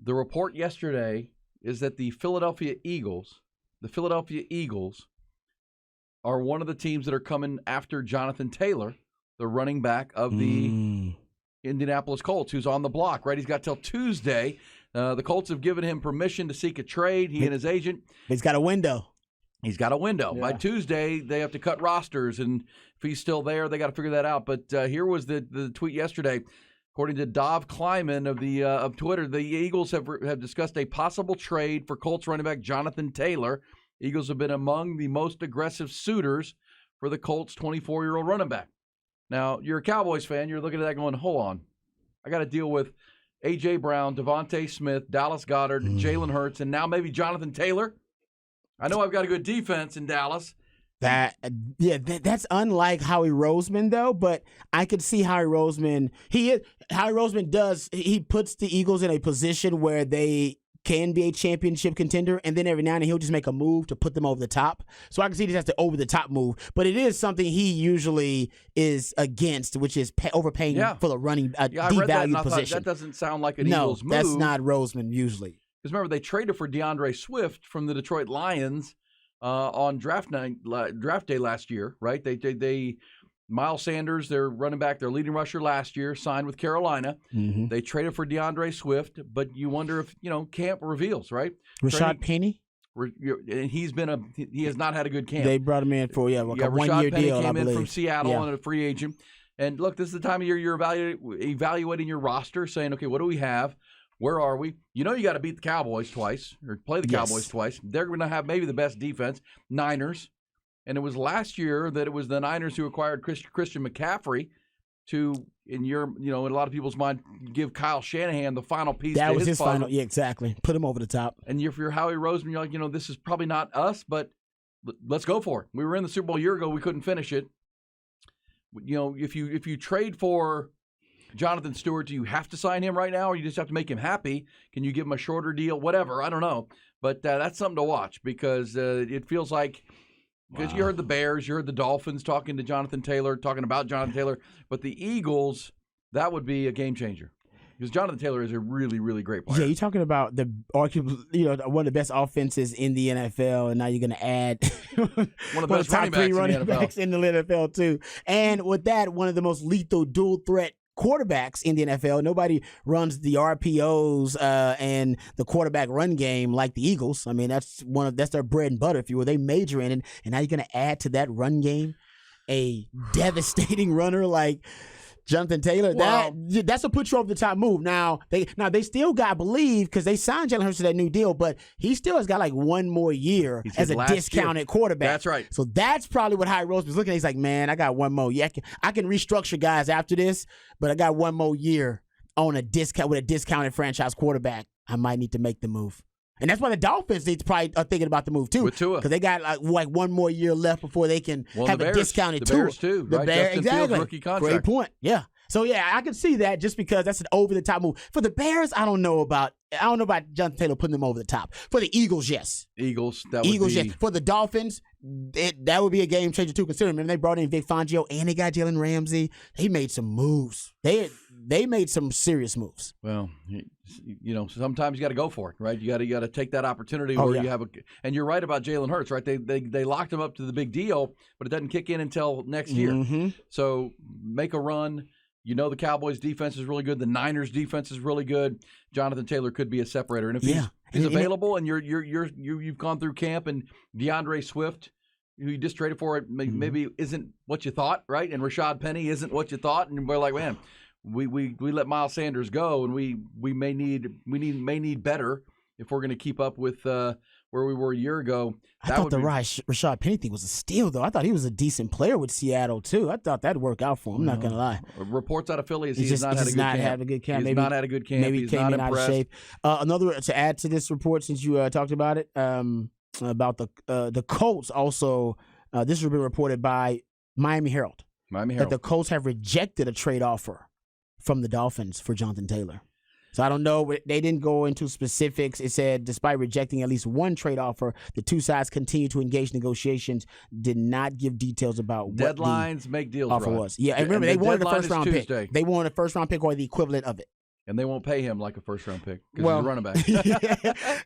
The report yesterday is that the Philadelphia Eagles are one of the teams that are coming after Jonathan Taylor, the running back of the Indianapolis Colts, who's on the block, right? He's got till Tuesday. The Colts have given him permission to seek a trade, he and his agent. He's got a window. Yeah. By Tuesday, they have to cut rosters, and if he's still there, they got to figure that out. But here was the tweet yesterday. According to Dov Kleiman of Twitter, the Eagles have discussed a possible trade for Colts running back Jonathan Taylor. Eagles have been among the most aggressive suitors for the Colts' 24-year-old running back. Now, you're a Cowboys fan. You're looking at that going, hold on. I got to deal with A.J. Brown, Devontae Smith, Dallas Goedert, Jalen Hurts, and now maybe Jonathan Taylor. I know I've got a good defense in Dallas. That's unlike Howie Roseman, though, but I could see Howie Roseman. Howie Roseman he puts the Eagles in a position where they can be a championship contender, and then every now and then he'll just make a move to put them over the top. So I can see this as the over-the-top move, but it is something he usually is against, which is overpaying for the running devalued position. That doesn't sound like an Eagles move. No, that's not Roseman usually. Because remember, they traded for DeAndre Swift from the Detroit Lions on draft day last year, right? They Miles Sanders, their running back, their leading rusher last year, signed with Carolina. Mm-hmm. They traded for DeAndre Swift, but you wonder if camp reveals, right? Rashad Penny, and he has not had a good camp. They brought him in for a 1-year deal. Rashad Penny came in from Seattle and a free agent. And look, this is the time of year you're evaluating your roster, saying, okay, what do we have? Where are we? You got to beat the Cowboys twice or play the Cowboys twice. They're going to have maybe the best defense, Niners. And it was last year that it was the Niners who acquired Christian McCaffrey to, in a lot of people's mind, give Kyle Shanahan the final piece. That to was his puzzle. final. Yeah, exactly. Put him over the top. And if you're Howie Roseman, you're like, this is probably not us, but let's go for it. We were in the Super Bowl a year ago. We couldn't finish it. If you trade for Jonathan Stewart, do you have to sign him right now, or you just have to make him happy? Can you give him a shorter deal? Whatever. I don't know. But that's something to watch because it feels like – because you heard the Bears, you heard the Dolphins talking about Jonathan Taylor. But the Eagles, that would be a game changer. Because Jonathan Taylor is a really, really great player. Yeah, you're talking about one of the best offenses in the NFL, and now you're going to add one of the best top 3 running backs in the NFL, too. And with that, one of the most lethal dual threat quarterbacks in the NFL. Nobody runs the RPOs and the quarterback run game like the Eagles. I mean, that's their bread and butter, if you will. They major in it, and now you're going to add to that run game a devastating runner like Jonathan Taylor. Well, that's a put you over the top move. Now they still got to believe because they signed Jalen Hurts to that new deal, but he still has got like one more year as a discounted quarterback. That's right. So that's probably what Howie Roseman was looking at. He's like, man, I got one more. Yeah, I can restructure guys after this, but I got one more year on a discount with a discounted franchise quarterback. I might need to make the move. And that's why the Dolphins probably are thinking about the move, too. With Tua. Because they got like one more year left before they can have a discounted Tua. The Bears, too. The right? Bears, Justin exactly. Fields rookie contract. Great point. Yeah. So, yeah, I can see that just because that's an over-the-top move. For the Bears, I don't know about Jonathan Taylor putting them over the top. For the Eagles, yes. Eagles, yes. For the Dolphins, that would be a game changer, too, considering they brought in Vic Fangio and they got Jalen Ramsey. They made some moves. They made some serious moves. Well, sometimes you got to go for it, right? You got to take that opportunity you have and you're right about Jalen Hurts, right? They locked him up to the big deal, but it doesn't kick in until next year. Mm-hmm. So make a run. The Cowboys defense is really good. The Niners defense is really good. Jonathan Taylor could be a separator, and if he's available, and you've gone through camp, and DeAndre Swift, who you just traded for, maybe isn't what you thought, right? And Rashad Penny isn't what you thought, and we're like, man, we let Miles Sanders go, and we may need better if we're going to keep up with where we were a year ago. I thought the Rashad Penny thing was a steal, though. I thought he was a decent player with Seattle, too. I thought that'd work out for him. I'm not going to lie. Reports out of Philly is he has has not had a good camp. He's not had a good camp. Maybe he's came not in impressed. out of shape. Another to add to this report, since you talked about it, about the Colts also, this has been reported by Miami Herald. That the Colts have rejected a trade offer from the Dolphins for Jonathan Taylor. So I don't know. They didn't go into specifics. It said, despite rejecting at least one trade offer, the two sides continue to engage negotiations. Did not give details about deadlines what make deals. Offer was. Yeah, and remember they wanted a first round pick. They wanted a first round pick or the equivalent of it. And they won't pay him like a first-round pick because he's a running back.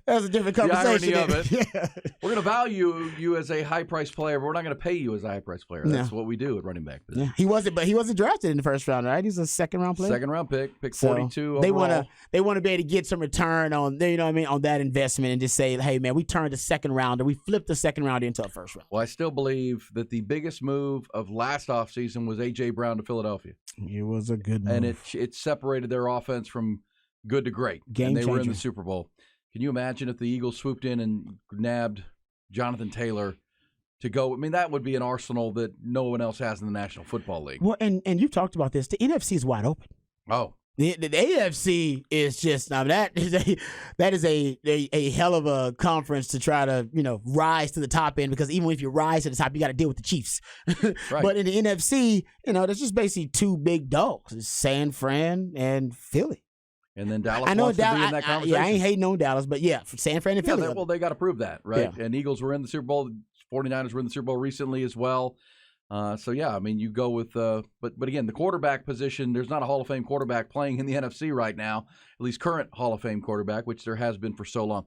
That's a different conversation. The irony of it. Yeah. We're going to value you as a high-priced player, but we're not going to pay you as a high-priced player. That's what we do at running back. Yeah. He wasn't drafted in the first round, right? He's a second-round player. Second-round pick 42 they overall. They want to be able to get some return on, you know what I mean, on that investment and just say, hey, man, we turned the second rounder. We flipped the second rounder into a first round. Well, I still believe that the biggest move of last offseason was A.J. Brown to Philadelphia. It was a good move. And it separated their offense from good to great. Game and they changer. were in the Super Bowl. Can you imagine if the Eagles swooped in and nabbed Jonathan Taylor to go? I mean, that would be an arsenal that no one else has in the National Football League. Well, and you've talked about this. The NFC is wide open. Oh. The AFC is just that is a hell of a conference to try to rise to the top end, because even if you rise to the top, you got to deal with the Chiefs. Right. But in the NFC, there's just basically two big dogs: it's San Fran and Philly. And then Dallas wants to be in that conversation. I ain't hating on Dallas, but San Fran and Philly. They got to prove that, right? Yeah. And Eagles were in the Super Bowl. 49ers were in the Super Bowl recently as well. You go with but again, the quarterback position, there's not a Hall of Fame quarterback playing in the NFC right now, at least current Hall of Fame quarterback, which there has been for so long.